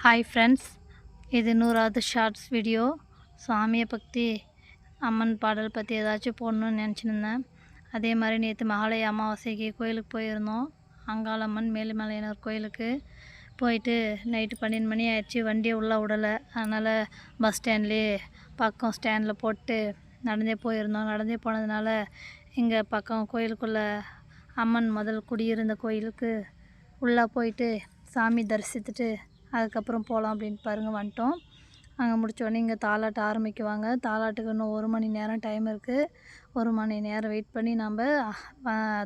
Hi friends, இது 100வது shorts video. சாமியை பற்றி, அம்மன் பாடல் பற்றி ஏதாச்சும் போடணுன்னு நினச்சிருந்தேன். அதே மாதிரி நேற்று மகாலய அமாவாசைக்கு கோயிலுக்கு போயிருந்தோம். அங்காளம்மன் மேலுமலையனூர் கோயிலுக்கு போயிட்டு நைட்டு 12 மணி ஆயிடுச்சு. வண்டியை உள்ளே விடலை. அதனால் பஸ் ஸ்டாண்ட்லேயே பக்கம் ஸ்டாண்டில் போட்டு நடந்தே போயிருந்தோம். நடந்தே போனதுனால இங்கே பக்கம் கோயிலுக்குள்ளே அம்மன் முதல் குடியிருந்த கோயிலுக்கு உள்ளே போயிட்டு சாமி தரிசித்துட்டு அதுக்கப்புறம் போகலாம் அப்படின்ட்டு பாருங்கள் வந்துட்டோம். அங்கே முடித்தோடனே இங்கே தாலாட்டு ஆரம்பிக்குவாங்க. தாலாட்டுக்கு இன்னும் 1 மணி நேரம் டைம் இருக்குது. 1 மணி நேரம் வெயிட் பண்ணி நம்ம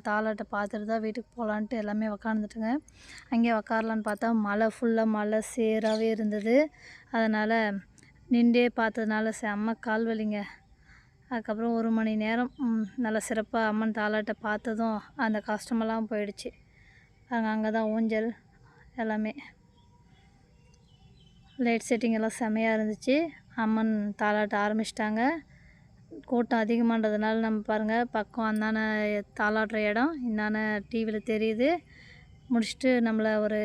தாலாட்டை பார்த்துட்டு தான் வீட்டுக்கு போகலான்ட்டு எல்லாமே உக்காந்துட்டுங்க. அங்கே உக்காரலான்னு பார்த்தா மழை ஃபுல்லாக மழை சேராகவே இருந்தது. அதனால் நின்றே பார்த்ததுனால செம்ம கால் வலிங்க. அதுக்கப்புறம் 1 மணி நேரம் நல்லா சிறப்பாக அம்மன் தாலாட்டை பார்த்ததும் அந்த கஷ்டமெல்லாம் போயிடுச்சு. அங்கே தான் ஊஞ்சல் எல்லாமே லைட் செட்டிங் எல்லாம் செமையாக இருந்துச்சு. அம்மன் தாலாட்ட ஆரம்பிச்சிட்டாங்க. கூட்டம் அதிகமானதுனால நம்ம பாருங்கள் பக்கம் அந்தான தாலாட்டுற இடம் இந்தான டிவியில் தெரியுது. முடிச்சுட்டு நம்மளை ஒரு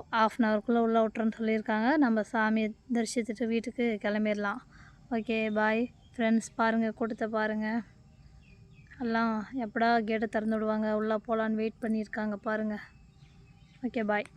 1/2 ஹவருக்குள்ளே உள்ளே விட்றேன்னு சொல்லியிருக்காங்க. நம்ம சாமியை தரிசித்துட்டு வீட்டுக்கு கிளம்பிடலாம். Okay, bye friends. பாருங்கள், கூட்டத்தை பாருங்கள். எல்லாம் எப்படா கேட்டை திறந்து விடுவாங்க உள்ளே போகலான்னு வெயிட் பண்ணியிருக்காங்க பாருங்கள். ஓகே, பாய்.